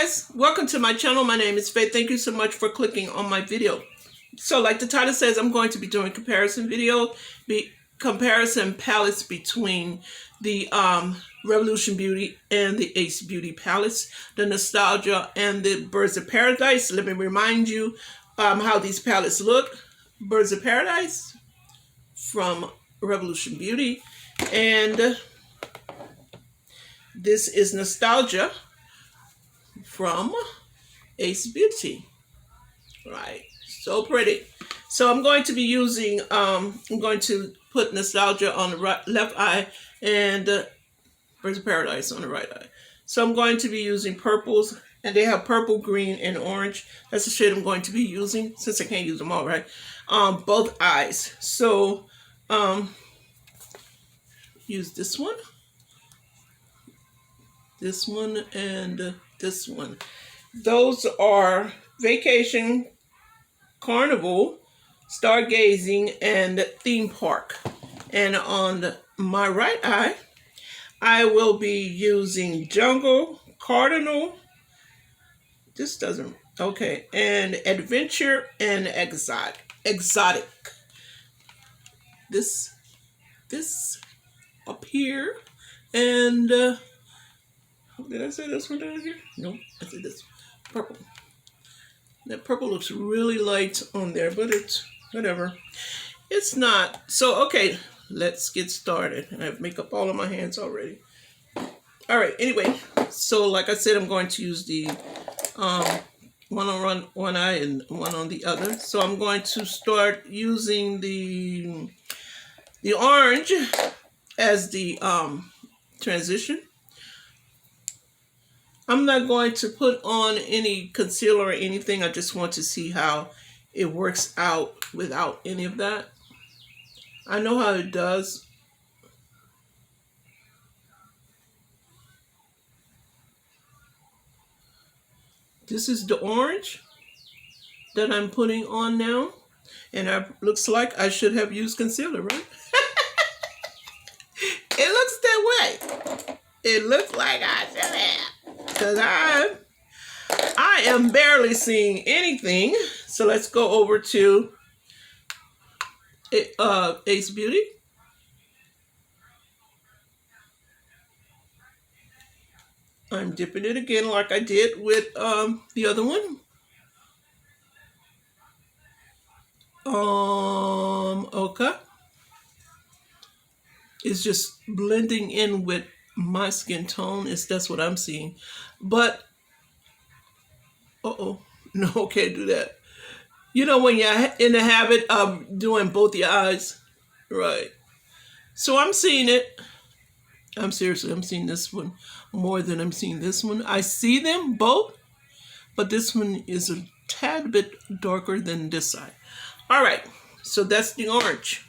guys, welcome to my channel. My name is Faye. Thank you so much for clicking on my video. So like the title says, I'm going to be doing comparison palettes between the Revolution Beauty and the Ace Beauty palettes, the Nostalgia and the Birds of Paradise. Let me remind you how these palettes look. Birds of Paradise from Revolution Beauty, and this is Nostalgia from Ace Beauty. Right, so pretty. So I'm going to be using, I'm going to put Nostalgia on the left eye and Birds of Paradise on the right eye. So I'm going to be using purples, and they have purple, green, and orange. That's the shade I'm going to be using, since I can't use them all, right? Both eyes. So use this one, and this one. Those are Vacation, Carnival, Stargazing, and Theme Park. And on my right eye, I will be using Jungle, Cardinal, this doesn't, okay, and Adventure and Exotic. This up here, and did I say this one down here? No, I said this purple. That purple looks really light on there, but it's whatever. It's not. So, okay, let's get started. I have makeup all on my hands already. All right, anyway, so like I said, I'm going to use the one on one eye and one on the other. So I'm going to start using the orange as the transition. I'm not going to put on any concealer or anything. I just want to see how it works out without any of that. I know how it does. This is the orange that I'm putting on now. And it looks like I should have used concealer, right? It looks that way. It looks like I should have. Because I am barely seeing anything. So let's go over to Ace Beauty. I'm dipping it again like I did with the other one. Okay. It's just blending in with my skin tone. That's what I'm seeing. But, no, can't do that. You know when you're in the habit of doing both your eyes, right? So I'm seeing it. I'm seeing this one more than I'm seeing this one. I see them both, but this one is a tad bit darker than this side. All right, so that's the orange.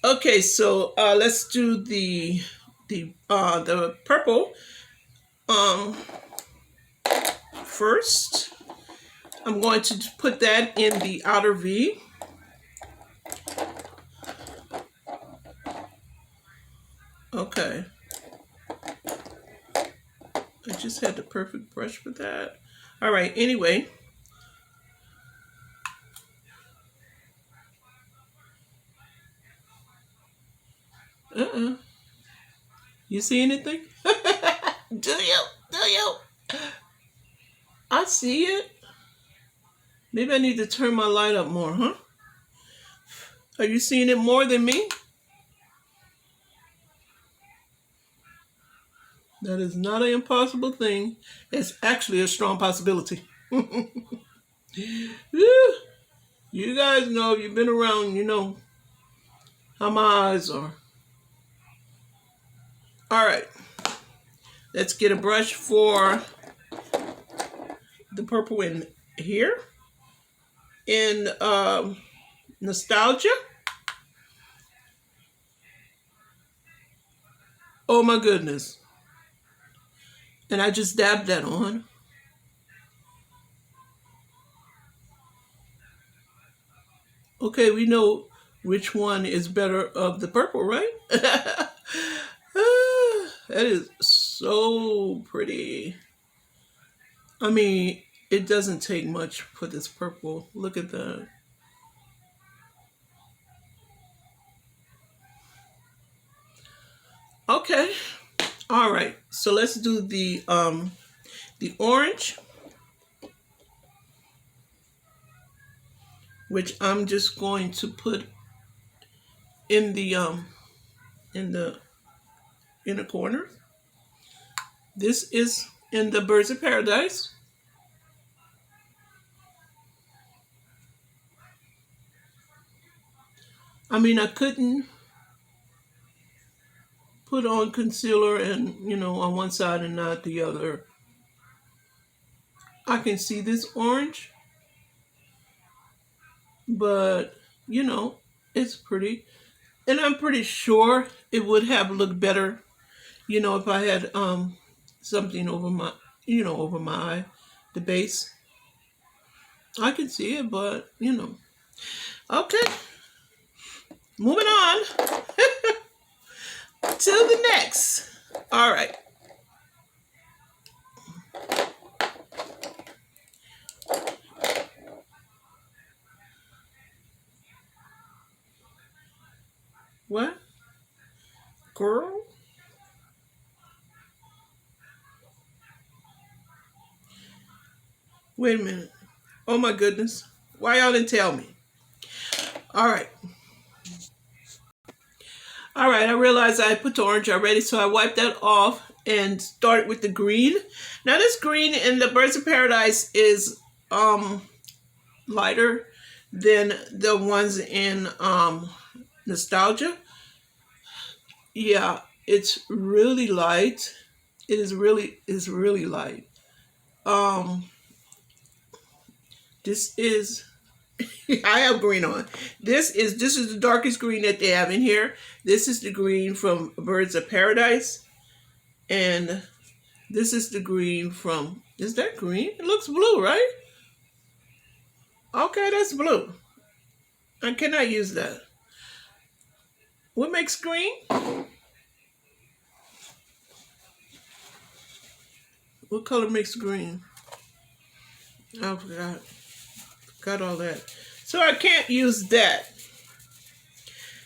Okay, so let's do the purple. First, I'm going to put that in the outer V. Okay. I just had the perfect brush for that. All right, anyway. You see anything? Do you? I see it. Maybe I need to turn my light up more, huh? Are you seeing it more than me? That is not an impossible thing. It's actually a strong possibility. You guys know, if you've been around, you know how my eyes are. All right. Let's get a brush for the purple in here. In Nostalgia. Oh my goodness. And I just dabbed that on. Okay, we know which one is better of the purple, right? That is so pretty. I mean, it doesn't take much for this purple. Look at that. Okay. All right. So let's do the orange, which I'm just going to put in the in the inner corner. This is in the Birds of Paradise. I mean, I couldn't put on concealer and, you know, on one side and not the other. I can see this orange, but, you know, it's pretty. And I'm pretty sure it would have looked better, you know, if I had something over my, you know, over my eye, the base. I can see it, but, you know. Okay. Moving on to the next. All right. What? Girl? Wait a minute. Oh my goodness. Why y'all didn't tell me? All right. All right, I realized I put the orange already, so I wiped that off and started with the green. Now this green in the Birds of Paradise is lighter than the ones in Nostalgia. Yeah, it's really light. It is really light. This is I have green on. This is the darkest green that they have in here. This is the green from Birds of Paradise. And this is the green from, is that green? It looks blue, right? Okay, that's blue. I cannot use that. What makes green? What color makes green? I forgot. Got all that. So I can't use that.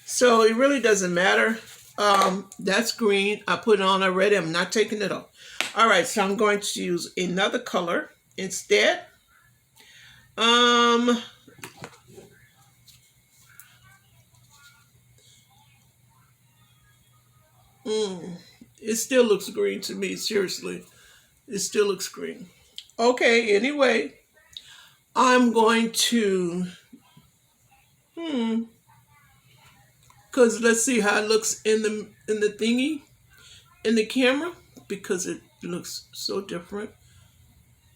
So it really doesn't matter. That's green. I put it on already. I'm not taking it off. All right, so I'm going to use another color instead. It still looks green to me, seriously. It still looks green. Okay, anyway, I'm going to, because let's see how it looks in the thingy, in the camera, because it looks so different.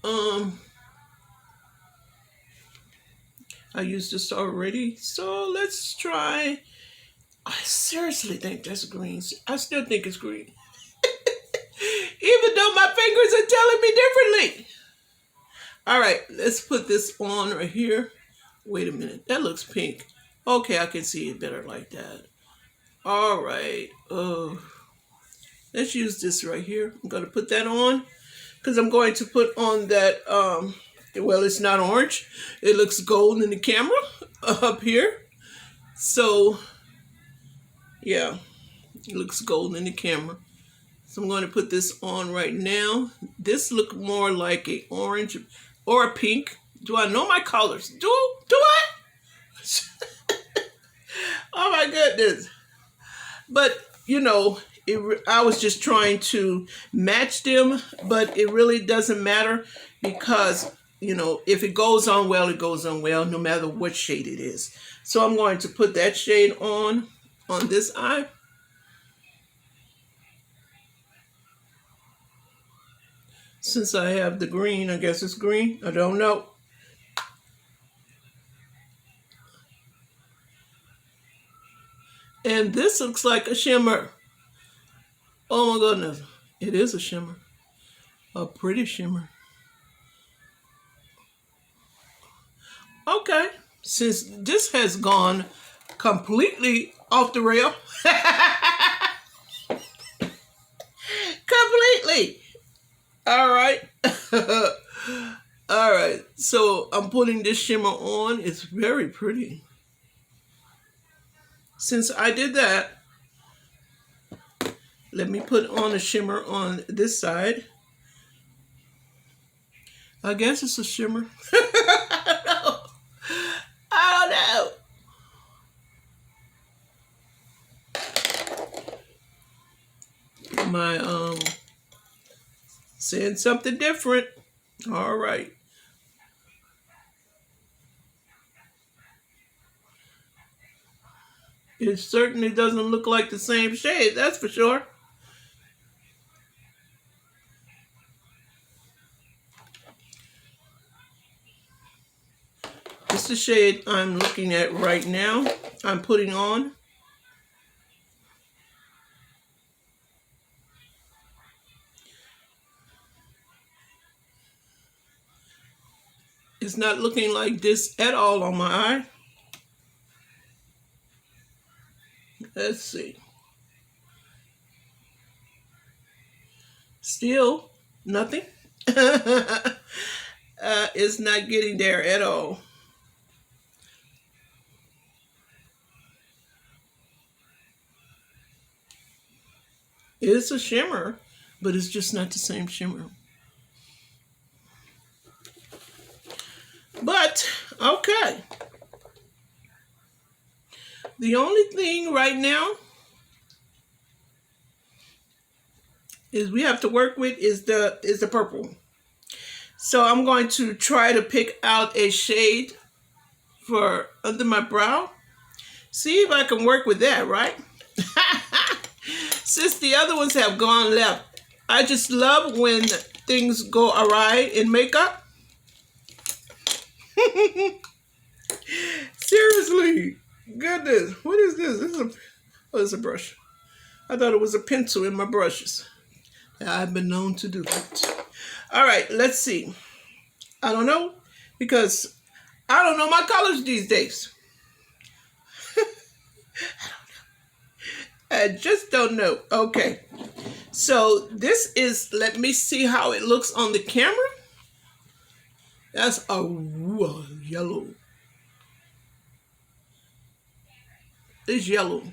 I used this already, so let's try. I seriously think that's green. I still think it's green. Even though my fingers are telling me differently. All right, let's put this on right here. Wait a minute, that looks pink. Okay, I can see it better like that. All right, let's use this right here. I'm gonna put that on because I'm going to put on that, well, it's not orange. It looks gold in the camera up here. So, yeah, it looks gold in the camera. So I'm going to put this on right now. This looks more like a orange or a pink. Do I know my colors? Do I? Oh my goodness. But, you know, I was just trying to match them, but it really doesn't matter because, you know, if it goes on well, it goes on well, no matter what shade it is. So I'm going to put that shade on this eye. Since I have the green, I guess it's green. I don't know. And this looks like a shimmer. Oh my goodness. It is a shimmer. A pretty shimmer. Okay. Since this has gone completely off the rail. Completely. All right. All right, so I'm putting this shimmer on. It's very pretty. Since I did that, let me put on a shimmer on this side. I guess it's a shimmer. I don't know. I don't know. My saying something different. All right. It certainly doesn't look like the same shade, that's for sure. It's the shade I'm looking at right now. I'm putting on. It's not looking like this at all on my eye. Let's see. Still nothing. It's not getting there at all. It's a shimmer, but it's just not the same shimmer. But, okay. The only thing right now is we have to work with is the purple. So I'm going to try to pick out a shade for under my brow. See if I can work with that, right? Since the other ones have gone left. I just love when things go awry in makeup. Seriously. Goodness. What is this? It's a brush. I thought it was a pencil in my brushes. I've been known to do that. All right, let's see. I don't know, because I don't know my colors these days. I just don't know. Okay. So this is, let me see how it looks on the camera. That's a yellow. It's yellow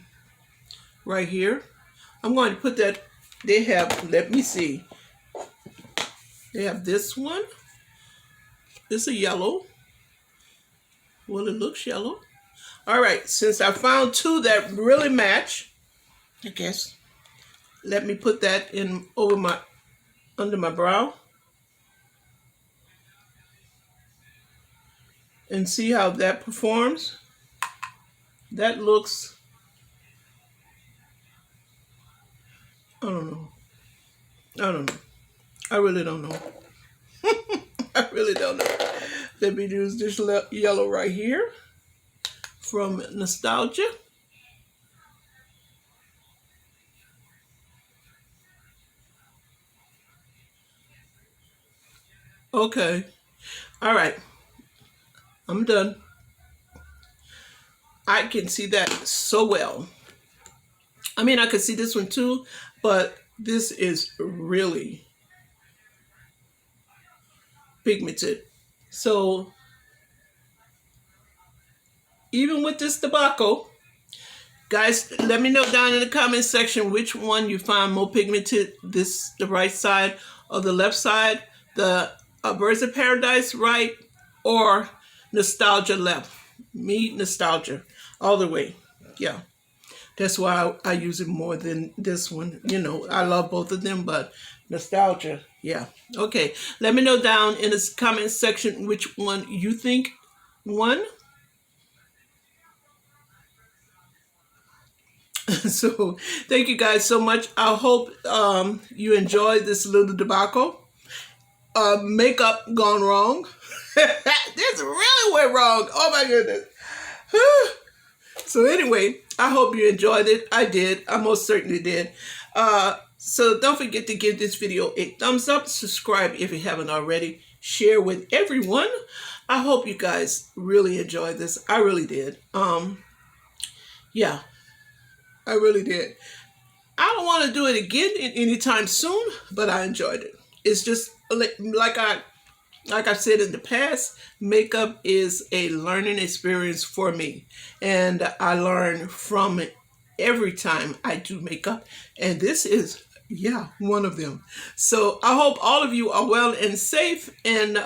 right here. I'm going to put that, they have, let me see. They have this one. It's a yellow. Well, it looks yellow. All right, since I found two that really match, I guess, let me put that in under my brow. And see how that performs. That looks, I don't know. I really don't know. I really don't know. Let me use this yellow right here from Nostalgia. Okay. All right. I'm done. I can see that so well. I mean, I could see this one too, but this is really pigmented. So even with this debacle, guys, let me know down in the comment section which one you find more pigmented, the right side or the left side, the Birds of Paradise right or Nostalgia left. Me, Nostalgia all the way. Yeah, that's why I use it more than this one. You know, I love both of them, but Nostalgia, yeah. Okay, let me know down in the comment section which one you think won. So thank you guys so much. I hope you enjoyed this little debacle. Makeup gone wrong. This really went wrong. Oh my goodness. So anyway, I hope you enjoyed it. I did. I most certainly did. So don't forget to give this video a thumbs up. Subscribe if you haven't already. Share with everyone. I hope you guys really enjoyed this. I really did. Yeah, I really did. I don't want to do it again anytime soon, but I enjoyed it. It's just like like I said in the past, makeup is a learning experience for me. And I learn from it every time I do makeup. And this is, yeah, one of them. So I hope all of you are well and safe and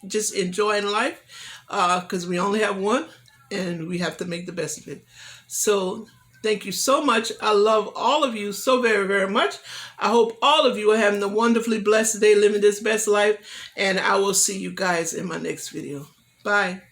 just enjoying life because we only have one and we have to make the best of it. So thank you so much. I love all of you so very, very much. I hope all of you are having a wonderfully blessed day, living this best life. And I will see you guys in my next video. Bye.